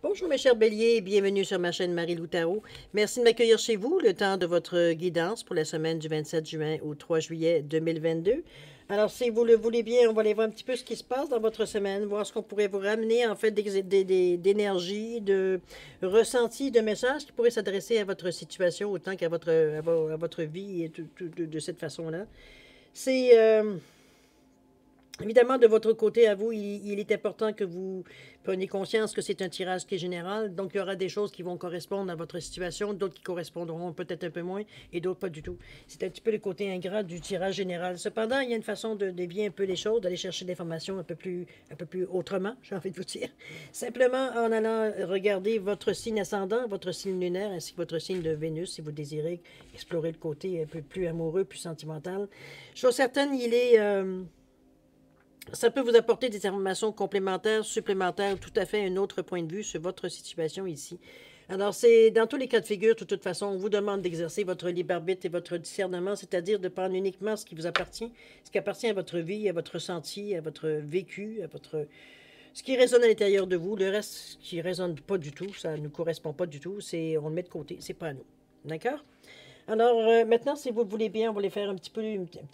Bonjour mes chers béliers, bienvenue sur ma chaîne Marie-Lou Tarot. Merci de m'accueillir chez vous le temps de votre guidance pour la semaine du 27 juin au 3 juillet 2022. Alors si vous le voulez bien, on va aller voir un petit peu ce qui se passe dans votre semaine, voir ce qu'on pourrait vous ramener en fait d'énergie, de ressenti, de messages qui pourraient s'adresser à votre situation autant qu'à votre vie et de cette façon-là. C'est... Évidemment, de votre côté, à vous, il est important que vous preniez conscience que c'est un tirage qui est général. Donc, il y aura des choses qui vont correspondre à votre situation, d'autres qui correspondront peut-être un peu moins et d'autres pas du tout. C'est un petit peu le côté ingrat du tirage général. Cependant, il y a une façon de dévier un peu les choses, d'aller chercher l'information un peu plus autrement, j'ai envie de vous dire. Simplement en allant regarder votre signe ascendant, votre signe lunaire, ainsi que votre signe de Vénus, si vous désirez explorer le côté un peu plus amoureux, plus sentimental. Chose certaine, ça peut vous apporter des informations complémentaires, supplémentaires, tout à fait un autre point de vue sur votre situation ici. Alors, c'est dans tous les cas de figure, de toute façon, on vous demande d'exercer votre libre arbitre et votre discernement, c'est-à-dire de prendre uniquement ce qui vous appartient, ce qui appartient à votre vie, à votre ressenti, à votre vécu, à votre... ce qui résonne à l'intérieur de vous. Le reste qui ne résonne pas du tout, ça ne nous correspond pas du tout, on le met de côté, c'est pas à nous. D'accord? Alors, maintenant, si vous le voulez bien, on va aller faire un petit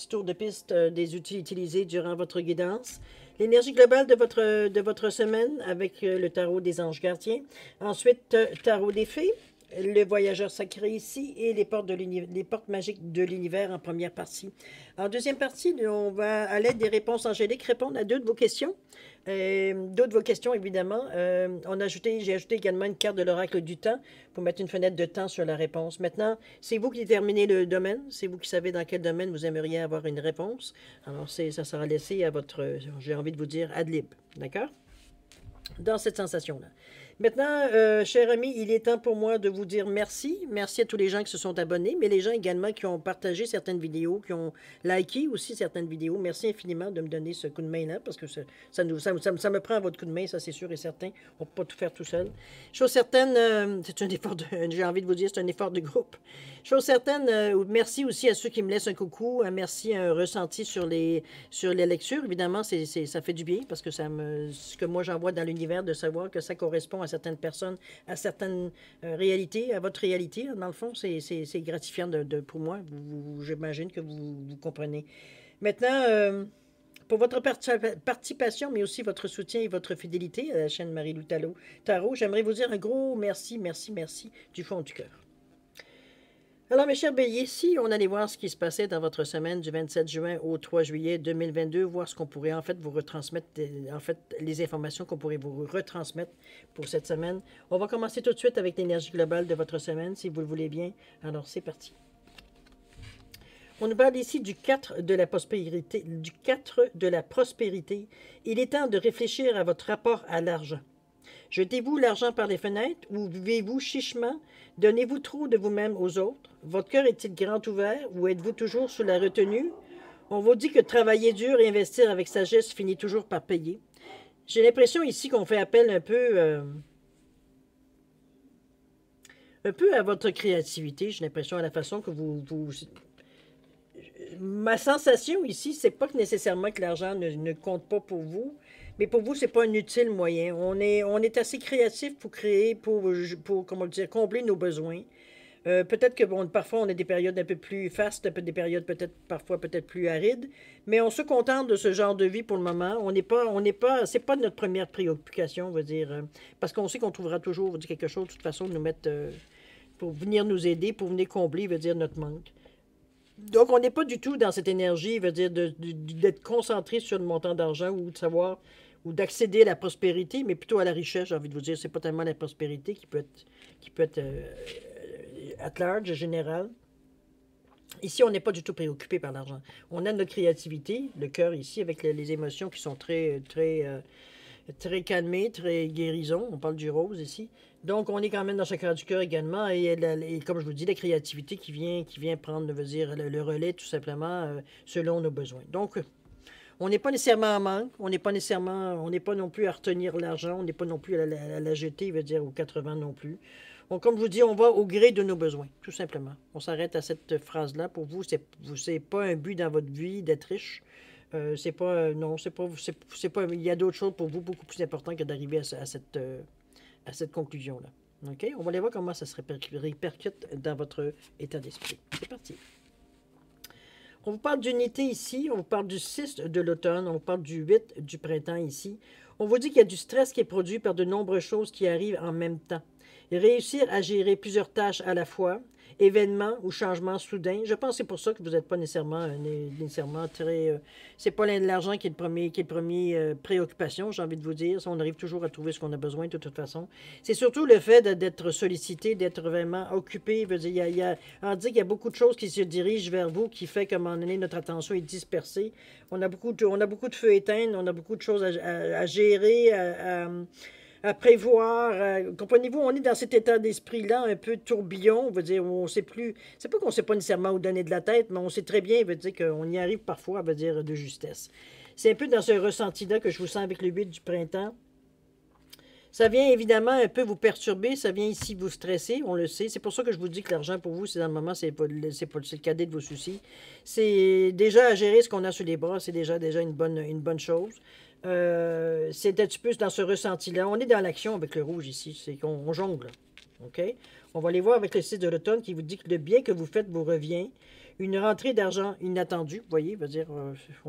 tour de piste des outils utilisés durant votre guidance. L'énergie globale de votre semaine avec le tarot des anges gardiens. Ensuite, tarot des fées, le voyageur sacré ici et les portes magiques de l'univers en première partie. En deuxième partie, on va, à l'aide des réponses angéliques, répondre à deux de vos questions. D'autres de vos questions, évidemment. J'ai ajouté également une carte de l'oracle du temps pour mettre une fenêtre de temps sur la réponse. Maintenant, c'est vous qui déterminez le domaine. C'est vous qui savez dans quel domaine vous aimeriez avoir une réponse. Alors, ça sera laissé à votre, j'ai envie de vous dire, ad lib. D'accord? Dans cette sensation-là. Maintenant, chers amis, il est temps pour moi de vous dire merci. Merci à tous les gens qui se sont abonnés, mais les gens également qui ont partagé certaines vidéos, qui ont liké aussi certaines vidéos. Merci infiniment de me donner ce coup de main-là, parce que ça me prend votre coup de main, ça c'est sûr et certain. On ne peut pas tout faire tout seul. Chose certaine, c'est un effort j'ai envie de vous dire, c'est un effort de groupe. Chose certaine, merci aussi à ceux qui me laissent un coucou, un merci, un ressenti sur les lectures. Évidemment, ça fait du bien, parce que ce que moi j'envoie dans l'univers, de savoir que ça correspond à certaines personnes, à certaines réalités, à votre réalité. Dans le fond, c'est gratifiant pour moi. J'imagine que vous comprenez. Maintenant, pour votre participation, mais aussi votre soutien et votre fidélité à la chaîne Marie-Lou Tarot, j'aimerais vous dire un gros merci, merci, merci du fond du cœur. Alors, mes chers béliers, si on allait voir ce qui se passait dans votre semaine du 27 juin au 3 juillet 2022, voir ce qu'on pourrait en fait vous retransmettre, les informations qu'on pourrait vous retransmettre pour cette semaine. On va commencer tout de suite avec l'énergie globale de votre semaine, si vous le voulez bien. Alors, c'est parti. On nous parle ici du 4 de la prospérité. Du 4 de la prospérité. Il est temps de réfléchir à votre rapport à l'argent. Jetez-vous l'argent par les fenêtres ou vivez-vous chichement? Donnez-vous trop de vous-même aux autres? Votre cœur est-il grand ouvert ou êtes-vous toujours sous la retenue? On vous dit que travailler dur et investir avec sagesse finit toujours par payer. J'ai l'impression ici qu'on fait appel un peu à votre créativité. J'ai l'impression à la façon que ma sensation ici, c'est pas que nécessairement que l'argent ne compte pas pour vous, mais pour vous, c'est pas un utile moyen. On est assez créatif pour créer, comment dire, combler nos besoins. Peut-être que bon, parfois on a des périodes un peu plus fastes, des périodes parfois peut-être plus arides, mais on se contente de ce genre de vie pour le moment. C'est pas notre première préoccupation, on va dire, parce qu'on sait qu'on trouvera toujours quelque chose de toute façon de nous mettre pour venir nous aider, pour venir combler, veut dire notre manque. Donc, on n'est pas du tout dans cette énergie, veut dire, d'être concentré sur le montant d'argent ou de savoir, ou d'accéder à la prospérité, mais plutôt à la richesse, j'ai envie de vous dire. C'est pas tellement la prospérité qui peut être at large, général. Ici, on n'est pas du tout préoccupé par l'argent. On a notre créativité, le cœur ici, avec les émotions qui sont très calmées, très guérison. On parle du rose ici. Donc, on est quand même dans chakra du cœur également. Et comme je vous dis, la créativité qui vient prendre, veut dire, le relais, tout simplement, selon nos besoins. Donc, on n'est pas nécessairement en manque. On n'est pas non plus à retenir l'argent. On n'est pas non plus à la jeter, veut dire, aux 80 non plus. Bon, comme je vous dis, on va au gré de nos besoins, tout simplement. On s'arrête à cette phrase-là. Pour vous, c'est pas un but dans votre vie d'être riche. C'est pas, non, c'est pas, il y a d'autres choses pour vous beaucoup plus importantes que d'arriver à cette conclusion-là. OK? On va aller voir comment ça se répercute dans votre état d'esprit. C'est parti. On vous parle d'unité ici, on vous parle du 6 de l'automne, on vous parle du 8 du printemps ici. On vous dit qu'il y a du stress qui est produit par de nombreuses choses qui arrivent en même temps. Et réussir à gérer plusieurs tâches à la fois, événements ou changements soudains. Je pense que c'est pour ça que vous n'êtes pas nécessairement très... c'est pas l'argent qui est le premier préoccupation, j'ai envie de vous dire. On arrive toujours à trouver ce qu'on a besoin de toute façon. C'est surtout le fait d'être sollicité, d'être vraiment occupé. Je veux dire, on dit qu'il y a beaucoup de choses qui se dirigent vers vous, qui fait qu'à un moment donné, notre attention est dispersée. On a beaucoup de feux éteints, on a beaucoup de choses à gérer, à prévoir. Comprenez-vous, on est dans cet état d'esprit-là, un peu tourbillon, on veut dire, on sait plus, c'est pas qu'on sait pas nécessairement où donner de la tête, mais on sait très bien, veut dire qu'on y arrive parfois, veut dire, de justesse. C'est un peu dans ce ressenti-là que je vous sens avec le 8 du printemps. Ça vient évidemment un peu vous perturber, ça vient ici vous stresser, on le sait. C'est pour ça que je vous dis que l'argent pour vous, c'est dans le moment, c'est le cadet de vos soucis. C'est déjà à gérer ce qu'on a sur les bras, c'est déjà une bonne chose. C'est un petit peu dans ce ressenti-là. On est dans l'action avec le rouge ici, c'est qu'on jongle. OK? On va aller voir avec le 6 de l'automne qui vous dit que le bien que vous faites vous revient. Une rentrée d'argent inattendue, vous voyez, veut dire,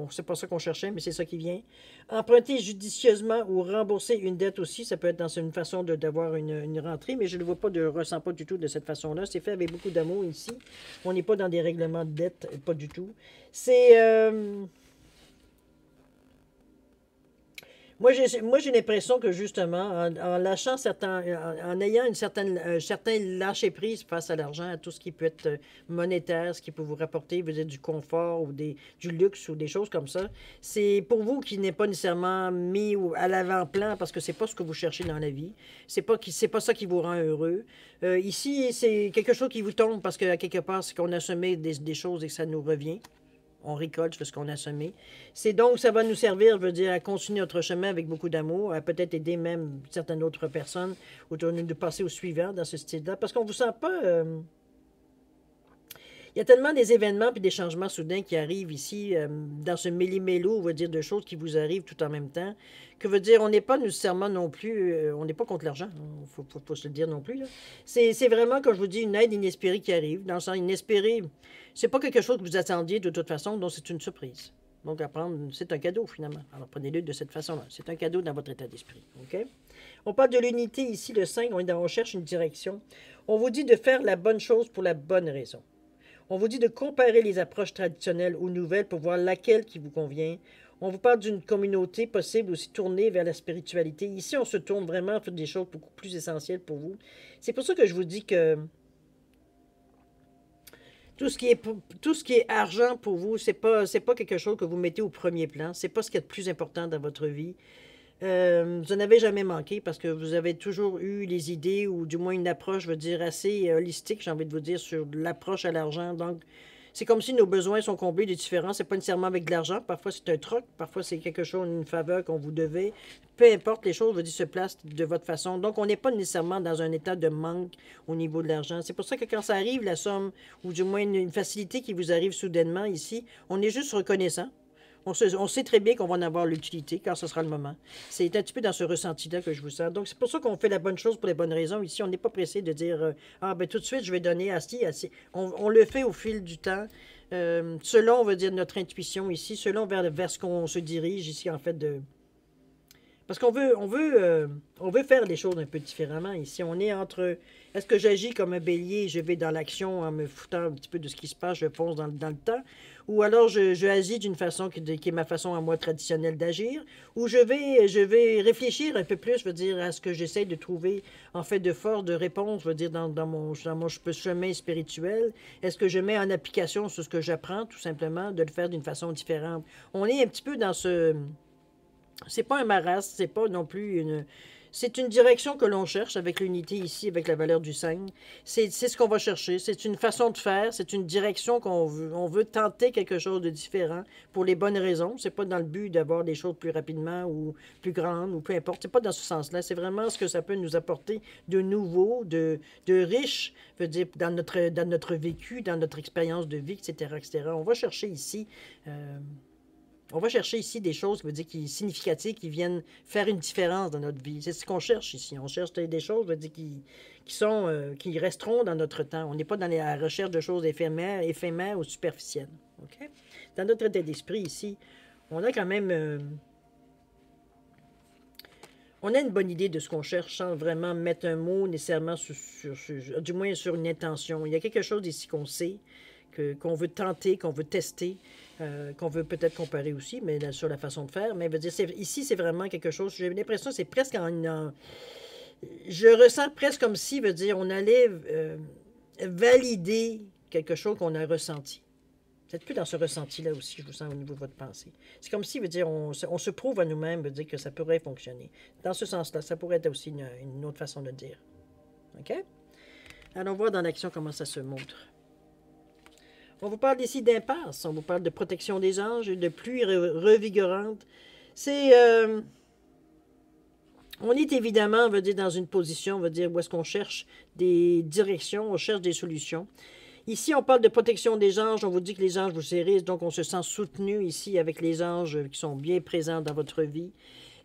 c'est pas ça qu'on cherchait, mais c'est ça qui vient. Emprunter judicieusement ou rembourser une dette aussi, ça peut être dans une façon d'avoir une rentrée, mais je ne ressens pas du tout de cette façon-là. C'est fait avec beaucoup d'amour ici. On n'est pas dans des règlements de dette, pas du tout. C'est... Moi, j'ai l'impression que justement, en lâchant en ayant un certain lâcher-prise face à l'argent, à tout ce qui peut être monétaire, ce qui peut vous rapporter, vous dire, du confort ou du luxe ou des choses comme ça, c'est pour vous qui n'est pas nécessairement mis à l'avant-plan parce que c'est pas ce que vous cherchez dans la vie. C'est pas ça qui vous rend heureux. Ici, c'est quelque chose qui vous tombe parce qu'à quelque part, c'est qu'on a semé des choses et que ça nous revient. On récolte ce qu'on a semé. C'est donc, ça va nous servir, je veux dire, à continuer notre chemin avec beaucoup d'amour, à peut-être aider même certaines autres personnes, ou de passer au suivant dans ce style-là, parce qu'on ne vous sent pas... Il y a tellement des événements et des changements soudains qui arrivent ici, dans ce méli-mélo, on va dire, de choses qui vous arrivent tout en même temps, que veut dire, on n'est pas nécessairement non plus, on n'est pas contre l'argent, il faut pas se le dire non plus. C'est vraiment, comme je vous dis, une aide inespérée qui arrive, dans le sens inespéré. C'est pas quelque chose que vous attendiez de toute façon, donc c'est une surprise. Donc, à prendre, c'est un cadeau finalement. Alors, prenez-le de cette façon-là. C'est un cadeau dans votre état d'esprit. OK? On parle de l'unité ici, le 5, on cherche une direction. On vous dit de faire la bonne chose pour la bonne raison. On vous dit de comparer les approches traditionnelles aux nouvelles pour voir laquelle qui vous convient. On vous parle d'une communauté possible aussi tournée vers la spiritualité. Ici, on se tourne vraiment vers des choses beaucoup plus essentielles pour vous. C'est pour ça que je vous dis que tout ce qui est argent pour vous, c'est pas quelque chose que vous mettez au premier plan. C'est pas ce qui est le plus important dans votre vie. Vous n'en avez jamais manqué parce que vous avez toujours eu les idées ou du moins une approche, je veux dire, assez holistique, j'ai envie de vous dire, sur l'approche à l'argent. Donc, c'est comme si nos besoins sont comblés de différents. C'est pas nécessairement avec de l'argent. Parfois, c'est un troc. Parfois, c'est quelque chose, une faveur qu'on vous devait. Peu importe, les choses, je veux dire, se placent de votre façon. Donc, on n'est pas nécessairement dans un état de manque au niveau de l'argent. C'est pour ça que quand ça arrive, la somme, ou du moins une facilité qui vous arrive soudainement ici, on est juste reconnaissant. On sait très bien qu'on va en avoir l'utilité quand ce sera le moment. C'est un petit peu dans ce ressenti-là que je vous sens. Donc, c'est pour ça qu'on fait la bonne chose pour les bonnes raisons. Ici, on n'est pas pressé de dire ah, ben tout de suite, je vais donner à ci, à ci. On le fait au fil du temps, selon, on va dire, notre intuition ici, selon vers ce qu'on se dirige ici, en fait, parce qu'on veut faire les choses un peu différemment ici. On est entre, est-ce que j'agis comme un bélier, je vais dans l'action en me foutant un petit peu de ce qui se passe, je fonce dans le temps, ou alors je agis d'une façon qui est ma façon à moi traditionnelle d'agir, ou je vais réfléchir un peu plus, je veux dire, à ce que j'essaie de trouver, en fait, de force, de réponse, je veux dire, dans mon chemin spirituel. Est-ce que je mets en application sur ce que j'apprends, tout simplement, de le faire d'une façon différente? On est un petit peu dans ce... C'est pas un marasme, c'est pas non plus une... C'est une direction que l'on cherche avec l'unité ici, avec la valeur du 5. C'est ce qu'on va chercher. C'est une façon de faire. C'est une direction on veut tenter quelque chose de différent pour les bonnes raisons. C'est pas dans le but d'avoir des choses plus rapidement ou plus grandes ou peu importe. C'est pas dans ce sens-là. C'est vraiment ce que ça peut nous apporter de nouveau, de riche, je veux dire, dans notre vécu, dans notre expérience de vie, etc., etc. On va chercher ici... On va chercher ici des choses qui veut dire qui significatives, qui viennent faire une différence dans notre vie. C'est ce qu'on cherche ici. On cherche des choses veut dire, qui resteront dans notre temps. On n'est pas dans la recherche de choses éphémères ou superficielles. OK? Dans notre état d'esprit ici, on a quand même... on a une bonne idée de ce qu'on cherche sans vraiment mettre un mot nécessairement du moins sur une intention. Il y a quelque chose ici qu'on sait, qu'on veut tenter, qu'on veut tester, qu'on veut peut-être comparer aussi, mais sur la façon de faire. Mais veut dire, ici, c'est vraiment quelque chose, j'ai l'impression que c'est presque je ressens presque comme si, veut dire, on allait valider quelque chose qu'on a ressenti. Vous êtes plus dans ce ressenti-là aussi, je vous sens au niveau de votre pensée. C'est comme si, veut dire, on se prouve à nous-mêmes, veut dire que ça pourrait fonctionner. Dans ce sens-là, ça pourrait être aussi une autre façon de le dire. OK? Allons voir dans l'action comment ça se montre. On vous parle ici d'impasse, on vous parle de protection des anges et de pluie revigorante. C'est... on est évidemment, veut dire, dans une position, veut dire, où est-ce qu'on cherche des directions, on cherche des solutions. Ici, on parle de protection des anges. On vous dit que les anges vous hérissent, donc on se sent soutenu ici avec les anges qui sont bien présents dans votre vie.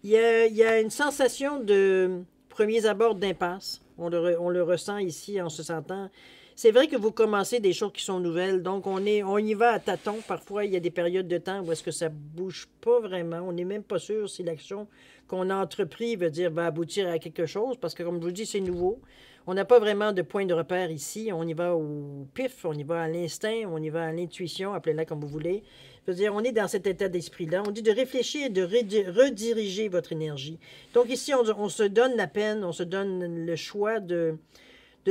Il y a une sensation de premiers abords d'impasse. On le ressent ici en se sentant... C'est vrai que vous commencez des choses qui sont nouvelles, donc on y va à tâtons. Parfois, il y a des périodes de temps où est-ce que ça ne bouge pas vraiment. On n'est même pas sûr si l'action qu'on a entreprise va aboutir à quelque chose, parce que, comme je vous dis, c'est nouveau. On n'a pas vraiment de point de repère ici. On y va au pif, on y va à l'instinct, on y va à l'intuition, appelez-la comme vous voulez. Je veux dire, on est dans cet état d'esprit-là. On dit de réfléchir et de rediriger votre énergie. Donc ici, on se donne la peine, on se donne le choix de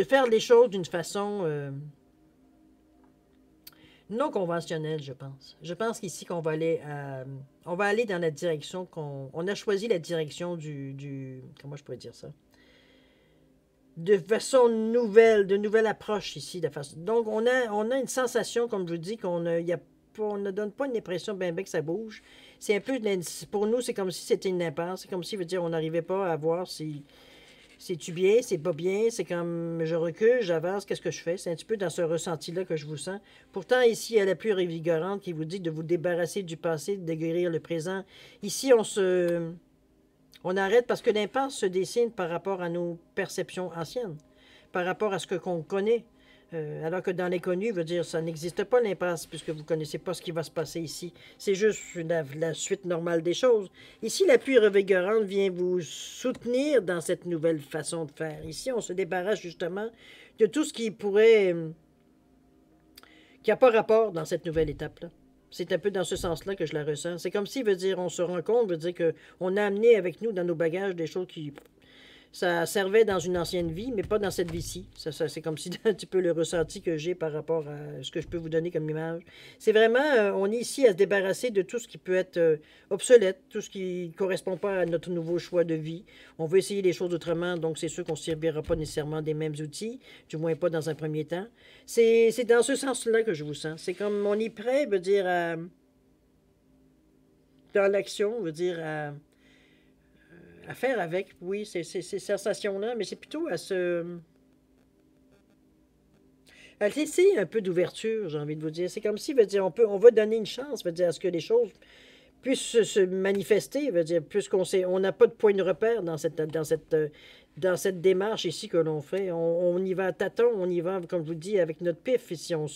faire les choses d'une façon non conventionnelle, je pense. Je pense qu'ici, on va aller dans la direction on a choisi la direction comment je pourrais dire ça? De façon nouvelle, de nouvelle approche ici. Donc, on a une sensation, comme je vous dis, qu'on ne donne pas une impression bien que ça bouge. C'est un peu, pour nous, c'est comme si c'était une impasse. C'est comme si, veut dire, on n'arrivait pas à voir si c'est-tu bien, c'est pas bien, c'est comme je recule, j'avance, qu'est-ce que je fais? C'est un petit peu dans ce ressenti-là que je vous sens. Pourtant, ici, il y a la pluie revigorante qui vous dit de vous débarrasser du passé, de guérir le présent. Ici, on arrête parce que l'impasse se dessine par rapport à nos perceptions anciennes, par rapport à ce qu'on connaît. Alors que dans l'inconnu, veut dire ça n'existe pas l'impasse puisque vous ne connaissez pas ce qui va se passer ici. C'est juste la suite normale des choses. Ici, la pluie revigorante vient vous soutenir dans cette nouvelle façon de faire. Ici, on se débarrasse justement de tout ce qui pourrait... qui n'a pas rapport dans cette nouvelle étape-là. C'est un peu dans ce sens-là que je la ressens. C'est comme si, veut dire, on se rend compte, veut dire qu'on a amené avec nous dans nos bagages des choses qui... Ça servait dans une ancienne vie, mais pas dans cette vie-ci. C'est comme si un petit peu le ressenti que j'ai par rapport à ce que je peux vous donner comme image. C'est vraiment, on est ici à se débarrasser de tout ce qui peut être obsolète, tout ce qui ne correspond pas à notre nouveau choix de vie. On veut essayer les choses autrement, donc c'est sûr qu'on ne se servira pas nécessairement des mêmes outils, du moins pas dans un premier temps. C'est dans ce sens-là que je vous sens. C'est comme on est prêt, veut dire, dans l'action, veut dire, à faire avec, oui, ces sensations-là, mais c'est plutôt à laisser un peu d'ouverture, j'ai envie de vous dire. C'est comme si, veut dire, on va donner une chance, veut dire, à ce que les choses puissent se manifester, veut dire, puisqu'on n'a pas de point de repère dans cette démarche ici que l'on fait. On y va à tâtons, on y va, comme je vous dis, avec notre pif, ici, on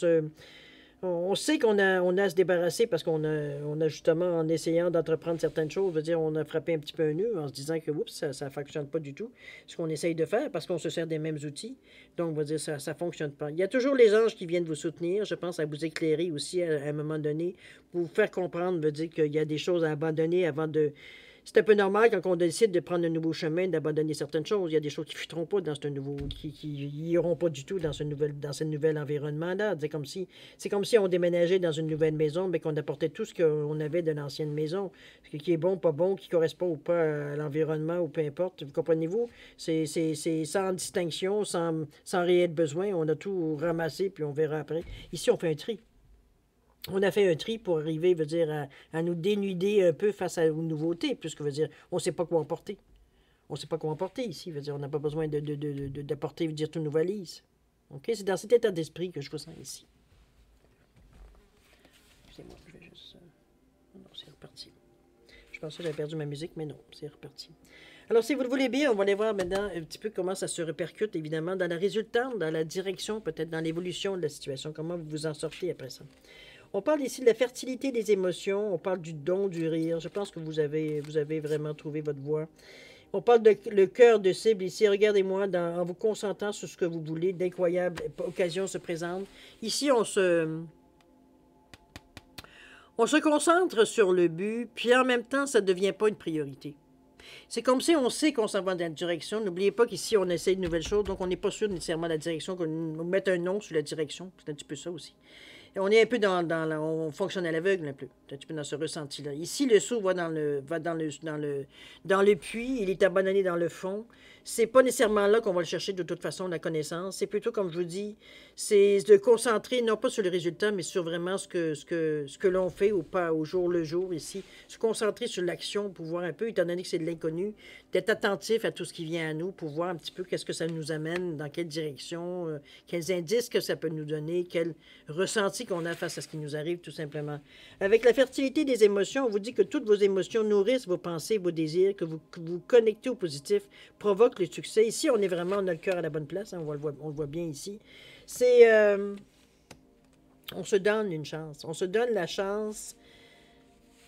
sait qu'on a à se débarrasser parce qu'on a justement, en essayant d'entreprendre certaines choses, veut dire, on a frappé un petit peu un nœud en se disant que oups, ça ne fonctionne pas du tout, ce qu'on essaye de faire parce qu'on se sert des mêmes outils. Donc, on va dire, ça ne fonctionne pas. Il y a toujours les anges qui viennent vous soutenir, je pense, à vous éclairer aussi à un moment donné, vous faire comprendre, veut dire qu'il y a des choses à abandonner avant de... C'est un peu normal quand on décide de prendre un nouveau chemin, d'abandonner certaines choses. Il y a des choses qui ne fiteront pas dans ce nouveau, qui iront pas du tout dans ce nouvel environnement-là. C'est comme si on déménageait dans une nouvelle maison, mais qu'on apportait tout ce qu'on avait de l'ancienne maison, ce qui est bon, pas bon, qui correspond ou pas à l'environnement ou peu importe. Vous comprenez-vous? C'est sans distinction, sans réel besoin. On a tout ramassé, puis on verra après. Ici, on fait un tri. On a fait un tri pour arriver, veut dire, à nous dénuder un peu face aux nouveautés, puisque, veut dire, on ne sait pas quoi emporter. On ne sait pas quoi emporter ici, veut dire, on n'a pas besoin d'apporter, veut dire, toute nos valises. OK? C'est dans cet état d'esprit que je vous sens ici. Excusez-moi, je vais juste... Non, c'est reparti. pensais que j'avais perdu ma musique, mais non, c'est reparti. Alors, si vous le voulez bien, on va aller voir maintenant un petit peu comment ça se répercute, évidemment, dans la résultante, dans la direction, peut-être dans l'évolution de la situation, comment vous vous en sortez après ça. On parle ici de la fertilité des émotions, on parle du don du rire. Je pense que vous avez vraiment trouvé votre voie. On parle de le cœur de cible ici. Regardez-moi, en vous concentrant sur ce que vous voulez, d'incroyables occasions se présentent. Ici, on se concentre sur le but, puis en même temps, ça ne devient pas une priorité. C'est comme si on sait qu'on s'en va dans la direction. N'oubliez pas qu'ici, on essaie de nouvelles choses, donc on n'est pas sûr nécessairement de la direction, qu'on mette un nom sur la direction. C'est un petit peu ça aussi. Et on est un peu on fonctionne à l'aveugle un peu, un petit peu dans ce ressenti-là. Ici, le seau va dans le puits, il est abandonné dans le fond. C'est pas nécessairement là qu'on va le chercher de toute façon, la connaissance. C'est plutôt, comme je vous dis, c'est de concentrer, non pas sur le résultat, mais sur vraiment ce que l'on fait ou pas au jour le jour ici. Se concentrer sur l'action pour voir un peu, étant donné que c'est de l'inconnu, d'être attentif à tout ce qui vient à nous pour voir un petit peu qu'est-ce que ça nous amène, dans quelle direction, quels indices que ça peut nous donner, quel ressenti qu'on a face à ce qui nous arrive, tout simplement. Avec la fertilité des émotions, on vous dit que toutes vos émotions nourrissent vos pensées, vos désirs, que vous connectez au positif, provoquent le succès. Ici, on est vraiment, on a le cœur à la bonne place, hein, on le voit bien ici. C'est... on se donne une chance. On se donne la chance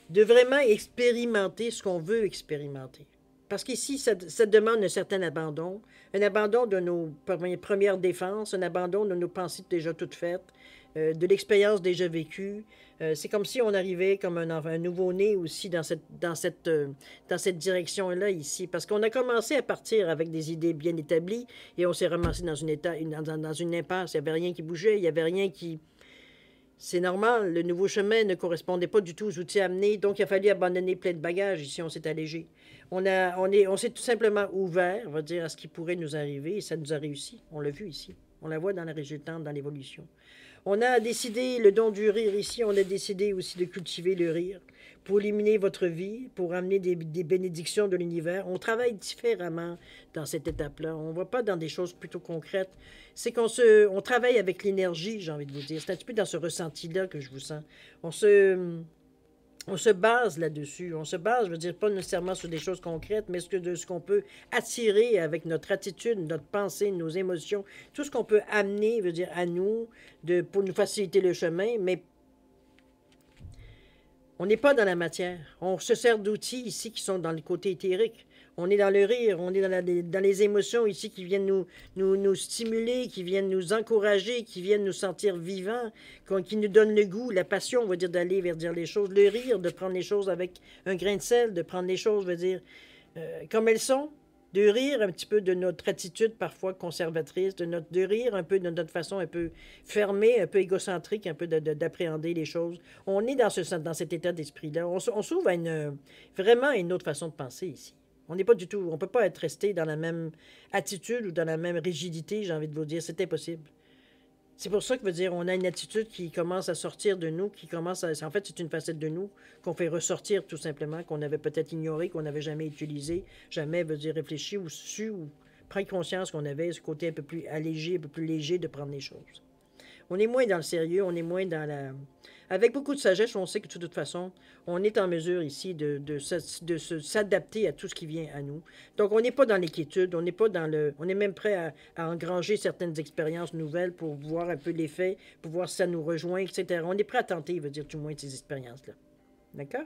de vraiment expérimenter ce qu'on veut expérimenter. Parce qu'ici, ça demande un certain abandon. Un abandon de nos premières défenses, un abandon de nos pensées déjà toutes faites, de l'expérience déjà vécue. C'est comme si on arrivait comme un nouveau-né aussi dans cette direction-là ici. Parce qu'on a commencé à partir avec des idées bien établies et on s'est ramassé dans une impasse. Il n'y avait rien qui bougeait, il n'y avait rien qui... C'est normal, le nouveau chemin ne correspondait pas du tout aux outils amenés, donc il a fallu abandonner plein de bagages. Ici, on s'est allégé. On s'est tout simplement ouvert, on va dire, à ce qui pourrait nous arriver, et ça nous a réussi. On l'a vu ici. On la voit dans la résultante, dans l'évolution. On a décidé, le don du rire ici, on a décidé aussi de cultiver le rire pour éliminer votre vie, pour amener des bénédictions de l'univers. On travaille différemment dans cette étape-là. On ne va pas dans des choses plutôt concrètes. C'est on travaille avec l'énergie, j'ai envie de vous dire. C'est un petit peu dans ce ressenti-là que je vous sens. On se base là-dessus. On se base, je veux dire, pas nécessairement sur des choses concrètes, mais de ce qu'on peut attirer avec notre attitude, notre pensée, nos émotions, tout ce qu'on peut amener, je veux dire, à nous, pour nous faciliter le chemin, mais on n'est pas dans la matière. On se sert d'outils ici qui sont dans le côté éthérique. On est dans le rire, on est dans les émotions ici qui viennent nous stimuler, qui viennent nous encourager, qui viennent nous sentir vivants, qui nous donnent le goût, la passion, on va dire, d'aller vers dire les choses. Le rire, de prendre les choses avec un grain de sel, de prendre les choses, je veux dire, comme elles sont. De rire un petit peu de notre attitude parfois conservatrice, de rire un peu de notre façon un peu fermée, un peu égocentrique, un peu d'appréhender les choses. On est dans cet état d'esprit-là. On s'ouvre à vraiment une autre façon de penser ici. On n'est pas du tout, on ne peut pas être resté dans la même attitude ou dans la même rigidité, j'ai envie de vous dire, c'est impossible. C'est pour ça que veut dire, on a une attitude qui commence à sortir de nous, en fait, c'est une facette de nous qu'on fait ressortir tout simplement, qu'on avait peut-être ignoré, qu'on n'avait jamais utilisé, jamais, veut dire, réfléchi ou su ou prendre conscience qu'on avait ce côté un peu plus allégé, un peu plus léger de prendre les choses. On est moins dans le sérieux, on est moins dans la... Avec beaucoup de sagesse, on sait que de toute façon, on est en mesure ici de s'adapter à tout ce qui vient à nous. Donc, on n'est pas dans l'inquiétude, on n'est pas dans le... On est même prêt à engranger certaines expériences nouvelles pour voir un peu l'effet, pour voir si ça nous rejoint, etc. On est prêt à tenter, veut dire, tout le moins, ces expériences-là. D'accord?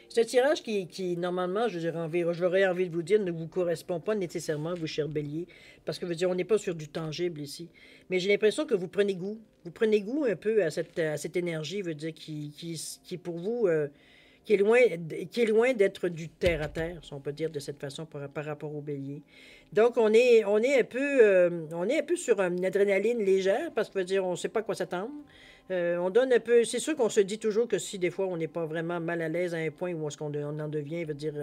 C'est un tirage qui normalement, j'aurais envie de vous dire, ne vous correspond pas nécessairement, vous, chers béliers, parce que, je veux dire, on n'est pas sur du tangible ici. Mais j'ai l'impression que vous prenez goût. Vous prenez goût un peu à cette énergie, veut dire, qui pour vous, qui est loin d'être du terre-à-terre, si on peut dire de cette façon, par rapport au bélier. Donc, on est un peu sur une adrénaline légère, parce que, veut dire, on ne sait pas à quoi s'attendre. On donne un peu... C'est sûr qu'on se dit toujours que si des fois on n'est pas vraiment mal à l'aise à un point où est-ce qu'on en devient, veut dire,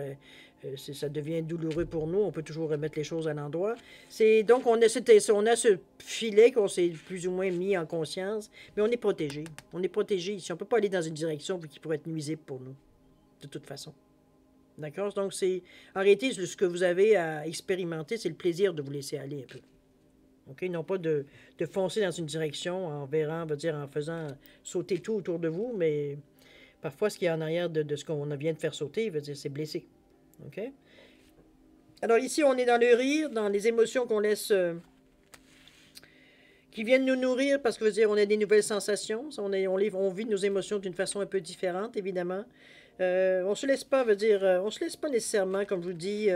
ça devient douloureux pour nous, on peut toujours remettre les choses à l'endroit. Donc on a ce filet qu'on s'est plus ou moins mis en conscience, mais on est protégé. On est protégé ici. On ne peut pas aller dans une direction qui pourrait être nuisible pour nous, de toute façon. D'accord? Donc en réalité, ce que vous avez à expérimenter, c'est le plaisir de vous laisser aller un peu. Okay? Non pas de foncer dans une direction en verrant, en faisant sauter tout autour de vous, mais Parfois, ce qui est en arrière de ce qu'on vient de faire sauter, veut dire c'est blessé. OK? Alors ici, on est dans le rire, dans les émotions qu'on laisse, qui viennent nous nourrir parce que veut dire on a des nouvelles sensations, on vit nos émotions d'une façon un peu différente, évidemment. On se laisse pas, veut dire, on se laisse pas nécessairement, comme je vous dis,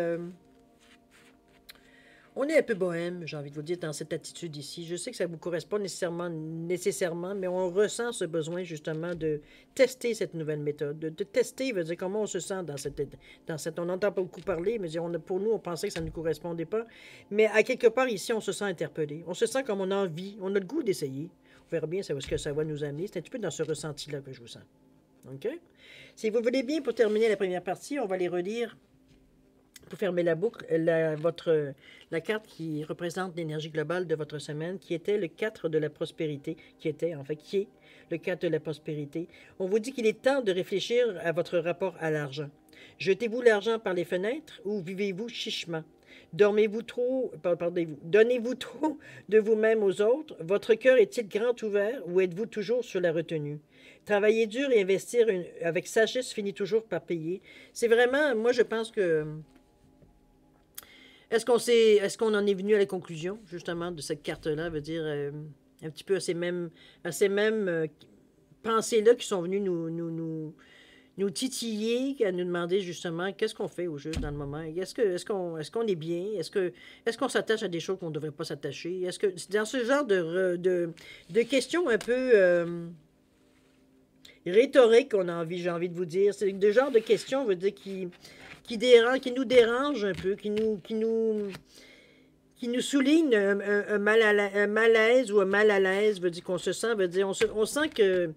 on est un peu bohème, j'ai envie de vous dire, dans cette attitude ici. Je sais que ça ne vous correspond nécessairement, mais on ressent ce besoin justement de tester cette nouvelle méthode, de tester, veut dire comment on se sent on n'entend pas beaucoup parler, mais pour nous, on pensait que ça ne nous correspondait pas. Mais à quelque part ici, on se sent interpellé. On se sent comme on a envie, on a le goût d'essayer. On verra bien ce que ça va nous amener. C'est un petit peu dans ce ressenti-là que je vous sens. OK? Si vous voulez bien, pour terminer la première partie, on va les relire. Pour fermer la boucle, la carte qui représente l'énergie globale de votre semaine, qui était le 4 de la prospérité, qui est le 4 de la prospérité. On vous dit qu'il est temps de réfléchir à votre rapport à l'argent. Jetez-vous l'argent par les fenêtres ou vivez-vous chichement? Donnez-vous trop de vous-même aux autres? Votre cœur est-il grand ouvert ou êtes-vous toujours sur la retenue? Travailler dur et investir avec sagesse finit toujours par payer. C'est vraiment, moi je pense que... Est-ce qu'on en est venu à la conclusion, justement, de cette carte-là, veut dire, un petit peu à ces mêmes pensées-là qui sont venues nous titiller, à nous demander, justement, qu'est-ce qu'on fait au juste dans le moment? Est-ce qu'on est bien? Est-ce qu'on s'attache à des choses qu'on ne devrait pas s'attacher? Est-ce que, dans ce genre de questions un peu rhétoriques qu'on a envie, j'ai envie de vous dire, c'est le genre de questions, veut dire, qui nous dérange un peu, qui nous souligne un malaise ou un mal à l'aise, veut dire qu'on se sent, veut dire, on sent que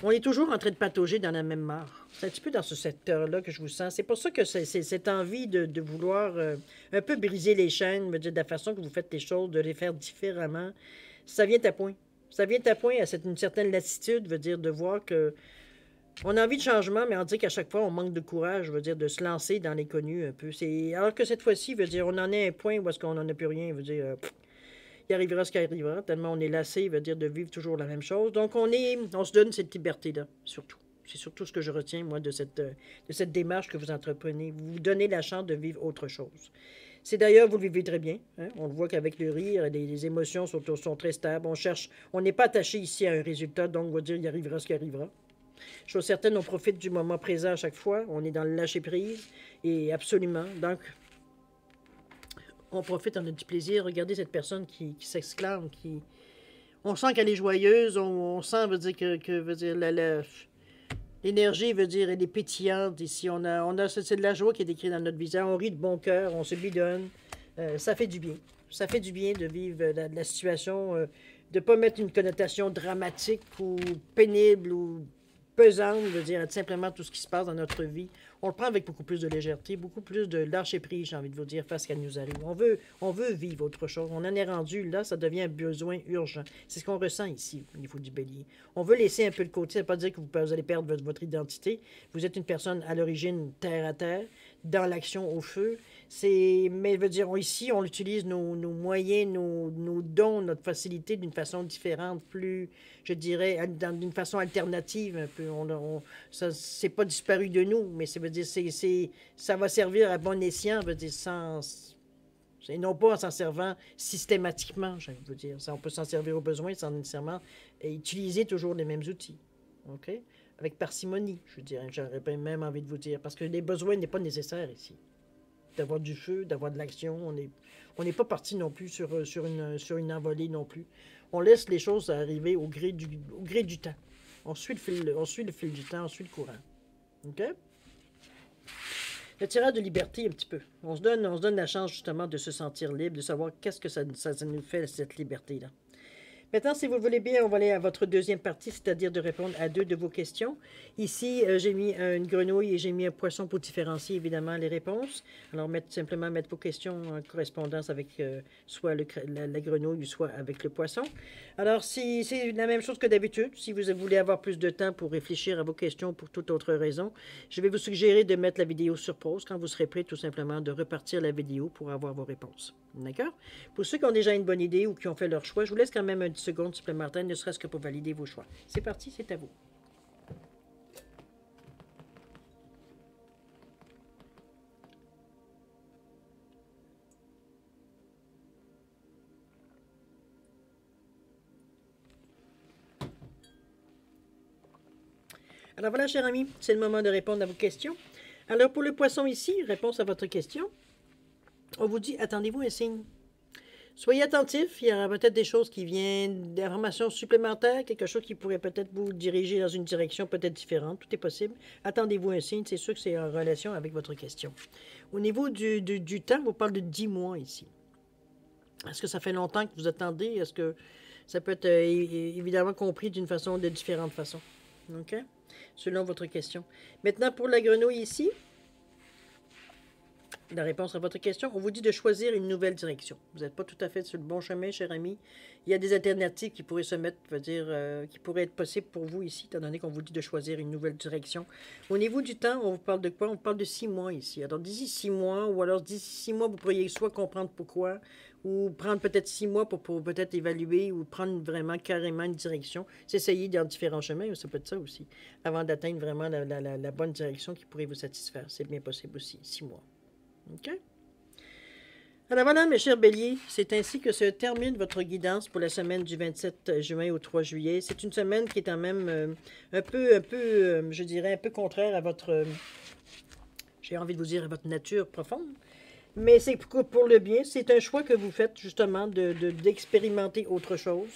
on est toujours en train de patauger dans la même mare. C'est un petit peu dans ce secteur-là que je vous sens. C'est pour ça que c'est cette envie de vouloir un peu briser les chaînes, veut dire, de la façon que vous faites les choses, de les faire différemment, ça vient à point. Ça vient à point à une certaine lassitude, veut dire, de voir que on a envie de changement, mais on dit qu'à chaque fois, on manque de courage, veut dire, de se lancer dans l'inconnu un peu. Alors que cette fois-ci, veut dire, on en est à un point où est-ce qu'on n'en a plus rien, veut dire, il arrivera ce qui arrivera, tellement on est lassé, veut dire, de vivre toujours la même chose. Donc, on se donne cette liberté-là, surtout. C'est surtout ce que je retiens, moi, de cette démarche que vous entreprenez. Vous vous donnez la chance de vivre autre chose. C'est d'ailleurs, vous le vivez très bien. Hein? On le voit qu'avec le rire, les émotions sont très stables. On n'est pas attaché ici à un résultat, donc on va dire, il arrivera ce qui arrivera. Chose certaine, on profite du moment présent à chaque fois. On est dans le lâcher-prise. Et absolument. Donc, on profite, on a du plaisir. Regardez cette personne qui s'exclame, on sent qu'elle est joyeuse. On sent, veut dire, veut dire, l'énergie, veut dire, elle est pétillante. Ici, c'est de la joie qui est écrite dans notre visage. On rit de bon cœur, on se bidonne. Ça fait du bien. Ça fait du bien de vivre la situation, de ne pas mettre une connotation dramatique ou pénible ou pesante, veut dire, simplement tout ce qui se passe dans notre vie. On le prend avec beaucoup plus de légèreté, beaucoup plus de lâcher-prise, j'ai envie de vous dire, face à ce qui nous arrive. On veut vivre autre chose. On en est rendu, là, ça devient un besoin urgent. C'est ce qu'on ressent ici, au niveau du bélier. On veut laisser un peu de côté, ça ne veut pas dire que vous allez perdre votre identité. Vous êtes une personne à l'origine terre à terre, dans l'action au feu. Mais veut dire, ici, on utilise nos moyens, nos dons, notre facilité d'une façon différente, plus, je dirais, d'une façon alternative un peu. Ça, c'est pas disparu de nous, mais ça veut dire, ça va servir à bon escient, veut dire, et non pas en s'en servant systématiquement, je veux dire. Ça, on peut s'en servir au besoin sans nécessairement utiliser toujours les mêmes outils. OK? Avec parcimonie, je veux dire. J'aurais même envie de vous dire, parce que les besoins n'est pas nécessaire ici. D'avoir du feu, d'avoir de l'action. On n'est pas parti non plus sur une envolée non plus. On laisse les choses arriver au gré du temps. On suit le fil du temps, on suit le courant. OK? Le tirage de liberté, un petit peu. On se donne la chance, justement, de se sentir libre, de savoir qu'est-ce que ça nous fait, cette liberté-là. Maintenant, si vous le voulez bien, on va aller à votre deuxième partie, c'est-à-dire de répondre à 2 de vos questions. Ici, j'ai mis une grenouille et j'ai mis un poisson pour différencier, évidemment, les réponses. Alors, simplement mettre vos questions en correspondance avec soit la grenouille, soit avec le poisson. Alors, si c'est la même chose que d'habitude, si vous voulez avoir plus de temps pour réfléchir à vos questions pour toute autre raison, je vais vous suggérer de mettre la vidéo sur pause quand vous serez prêt, tout simplement, de repartir la vidéo pour avoir vos réponses. D'accord? Pour ceux qui ont déjà une bonne idée ou qui ont fait leur choix, je vous laisse quand même 10 secondes supplémentaires, ne serait-ce que pour valider vos choix. C'est parti, c'est à vous. Alors voilà, cher ami, c'est le moment de répondre à vos questions. Alors pour le poisson ici, réponse à votre question, on vous dit, attendez-vous un signe. Soyez attentifs, il y aura peut-être des choses qui viennent, d'informations supplémentaires, quelque chose qui pourrait peut-être vous diriger dans une direction peut-être différente, tout est possible. Attendez-vous un signe, c'est sûr que c'est en relation avec votre question. Au niveau du temps, on vous parle de 10 mois ici. Est-ce que ça fait longtemps que vous attendez? Est-ce que ça peut être évidemment compris d'une façon, de différentes façons? OK? Selon votre question. Maintenant, pour la grenouille ici, la réponse à votre question, on vous dit de choisir une nouvelle direction. Vous n'êtes pas tout à fait sur le bon chemin, cher ami. Il y a des alternatives qui pourraient se mettre, qui pourraient être possibles pour vous ici, étant donné qu'on vous dit de choisir une nouvelle direction. Au niveau du temps, on vous parle de quoi? On vous parle de 6 mois ici. Alors, d'ici 6 mois, ou alors d'ici 6 mois, vous pourriez soit comprendre pourquoi, ou prendre peut-être 6 mois pour peut-être évaluer, ou prendre vraiment carrément une direction. S'essayer dans différents chemins, ça peut être ça aussi, avant d'atteindre vraiment la bonne direction qui pourrait vous satisfaire. C'est bien possible aussi, 6 mois. OK? Alors voilà, mes chers béliers, c'est ainsi que se termine votre guidance pour la semaine du 27 juin au 3 juillet. C'est une semaine qui est quand même je dirais, un peu contraire à votre, j'ai envie de vous dire, à votre nature profonde. Mais c'est pour le bien. C'est un choix que vous faites, justement, d'expérimenter autre chose,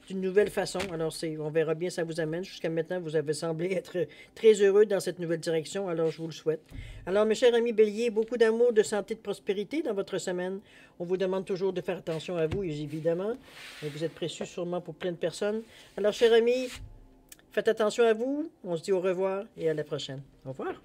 d'une nouvelle façon. Alors, on verra bien ça vous amène. Jusqu'à maintenant, vous avez semblé être très heureux dans cette nouvelle direction. Alors, je vous le souhaite. Alors, mes chers amis béliers, beaucoup d'amour, de santé, de prospérité dans votre semaine. On vous demande toujours de faire attention à vous, évidemment. Et vous êtes précieux sûrement pour plein de personnes. Alors, chers amis, faites attention à vous. On se dit au revoir et à la prochaine. Au revoir.